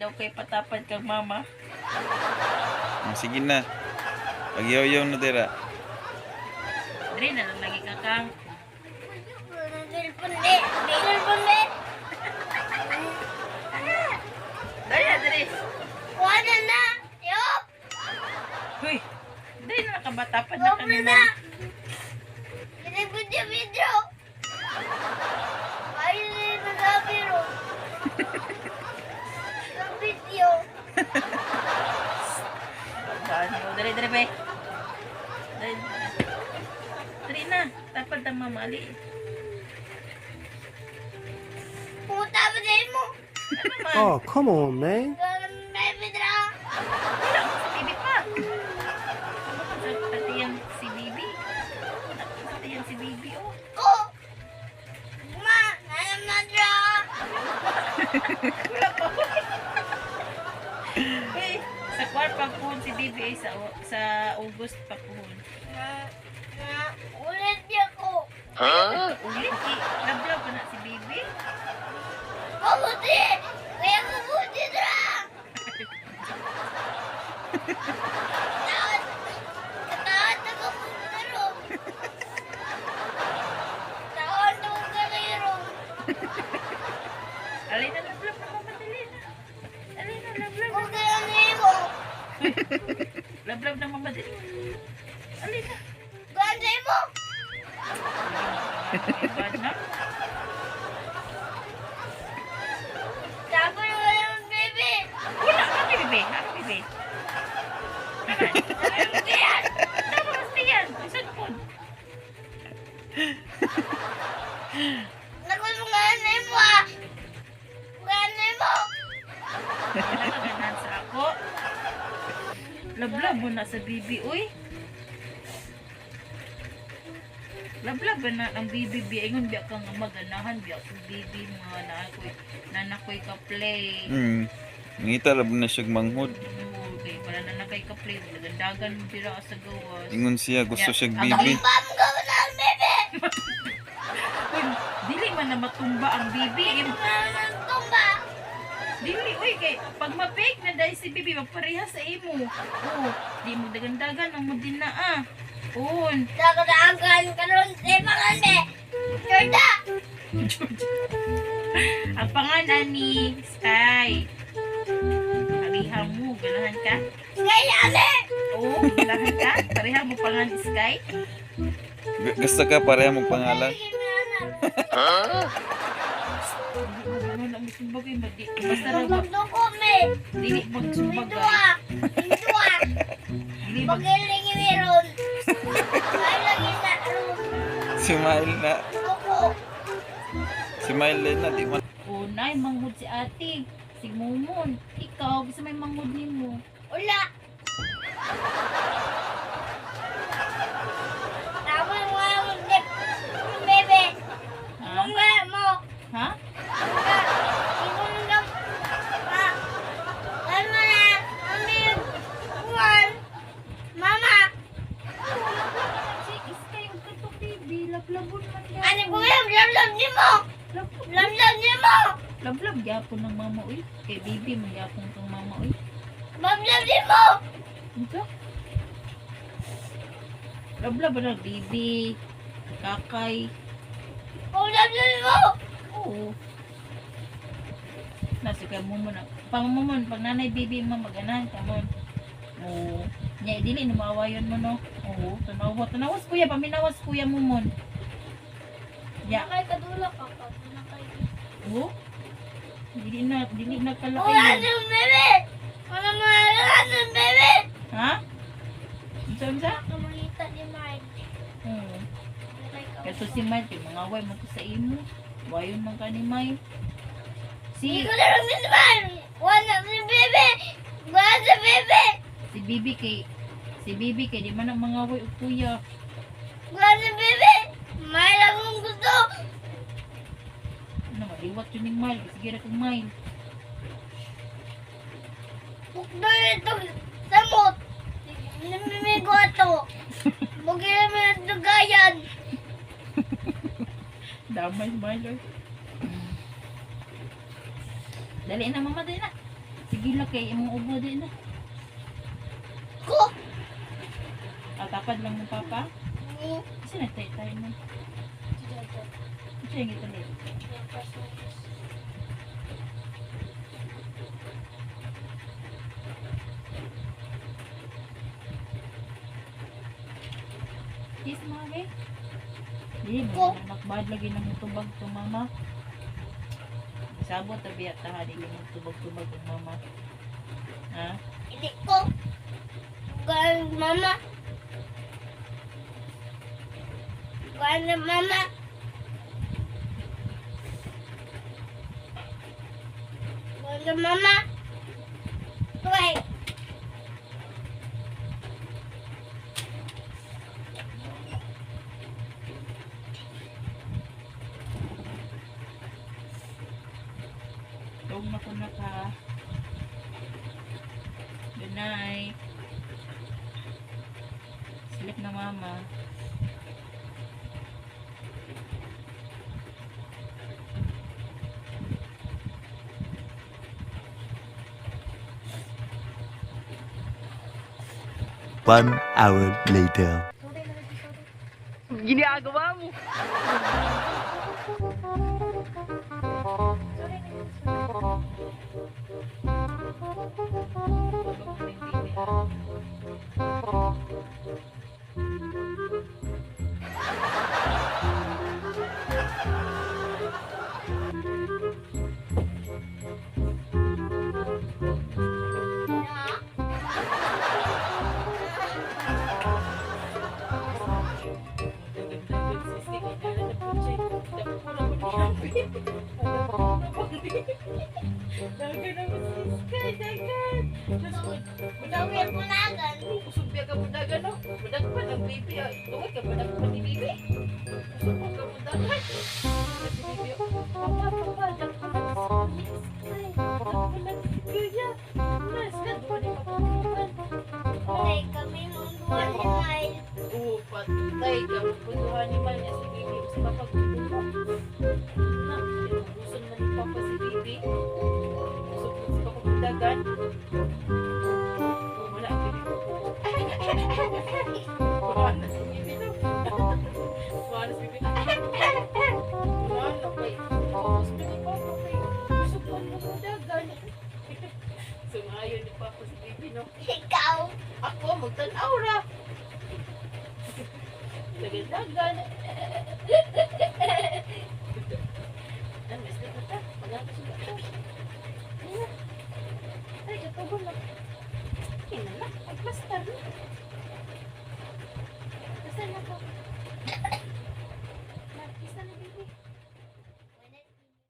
daw kay patapad kang mama. Sige na. Pagyaw-yaw na dira. Dre na lang lagi ka kang. Telepon deh. Telepon deh. Dre, Dre. Wala na. Yup. Huy. Dre na nakabatapad na Wala kanina. na. Video. Ayun na yung nagabiro. Yung video. Paano? Dre, Dre, be. Dre, Dre na. Tapad ang mamali. Pumunta ba din mo? Ano man? Oh, come on, man. Ganun na yung bidra. Wala ko si Bibi pa. Ano ko sa tatiyan si Bibi? Wala ko sa tatiyan si Bibi, oh. Ko. Ma, nanam na dra. Wala pa ko. Uy, sa kwar pa po si Bibi ay sa August pa po. Ulit niya ko. Ulit, lablab pa na si Bibi. Mabuti. Kaya mabuti dra. Katahan na ka po laro. Katahan na ko ka laro. Alay na lablab na mamadali na. Alay na lablab. Kung kaya mo. Lablab na mamadali. Alay na. Ganay mo. Ibad na. Sabi mo yung baby. Wala ka, Bibi. Ano, Bibi? Yan. Tama kasi yan. Saan po? Nakusunganay mo ah. Ganay mo. Nakaganan sa ako. Lablab mo na sa Bibi, uy. Lablab ba na ang Bibi, ingon biya kang maganahan, biya kang Bibi, mga nanakoy ka play. Ngita lab na siya manghod. Okay, para nanakay ka play, nagandagan mo dira sa gawas. Ingon siya gusto siya Ang bibi. Pam ka mo na ang baby. Uy, dili man na matumba ang Bibi. Ang tumba. Dili, uy, kay pag mapik na dahil si Bibi, magpareha sa imo. Oo, di mo dagandagan ang mo din na ah. Un. Nakadaagan ka ron sa pangande. Jorda. Ang pangalan ni Sky. Pareha mo, ganahan ka? Ngayane. Oo, ganahan ka? Pareha mo pangalan ni Sky? Gusto ka pareha mong pangalan? Hindi mo magsumbagay, basta na ba? Magduko me. Dili Ito magsumbagay. ah. Ito ah. Dili mag... Magaling yung meron. Ay lagi na ron. Si Mail na. Duko. Si Mail na di man. Unay, manghod si ate. Si Mumon. Ikaw, bisa may manghod ni mo. Ula. Tama mo nga yung bebe. Ha? Mga mo. Ha? Mama, Si Sky, ang katok baby. Lablabon man yan. ano ko yung lamlam niyo mo? Lamlam niyo mo? Lablab, gyapon ng mama, uy. Kay baby, magyapon kang mama, uy. Lamlam niyo mo? Ito? Lablab ba ng baby? Kakay? Oh, lamlam niyo mo? Oo. Nasa kay Mumon. Pang Mumon, pag nanay baby mo, maganahan ka mo. Oo. Nya, dili, numawayon mo, no? Oo. Tanawa. Tanawas, kuya. Paminawas, kuya Mumon. Ya. Nakay kadula ka pa. Nakay. Oo. Dili na Oh, kalaki. ano, bebe? Ano mo, ano, bebe? Ha? Unsa? Kamalita ni Mike. Oo. Kaso si Mike, mga way mo to sa imo. Wayon man ka ni Mike. Hindi Si ko lang naman. Wala si bebe. Wala si bebe. si Bibi kay di man ang mga way og kuya. Wala si bebe. May lang akong gusto. Ano maliwat yun yung mile. Sige na kong mile. Bukdo ito. Samot. Namimigo ito. Bugil naman ang dugayan. Damay mile. Dali na mama, dali na. Sige Sige lang kay imong ubo din na. Ko. Tapad lang mo papa. Ni. Kasi nagtay-tay mo. Kasi yung ito nito. Kiss mo be. Di mo nakbad lagi ng tubag to mama. Sabot tabi at taha di mo tubag-tubag ng mama. Ha? Hindi ko. Kuan mama. Kuan mama. Kuan mama. Wait. Tawag na ko na ka. Good night. Sleep na mama. One hour later. Ginagawa mo. Dawir mo na agad. Usubya ka budagan no. Budak pa ng baby. Tuwag ka budak pa ni baby. Usubya ka budagan. Si baby. Papa, dak pa ng sky. Dak pa ng kuya. Mas ka doon ni papakutan. Ay, kami nung duwan ni Mile. Oo, patay ka. Putuhan ni man niya si baby. Sa papakutan mo. Na, tinubusan na ni papa si baby. Usubya sa papakutan. Wala ang baby ko. Wala si baby no. Wala si baby. Wala kay. Tapos ni papa kay. Usubyan mo ko dagan. Sumayon ni papa si baby no. Ikaw. Ako magtanaw ra. Dagan-dagan. Ang best na ta. Pagano sa ta. Ay, ito ba na? Kinala, ay basta. Basta na po.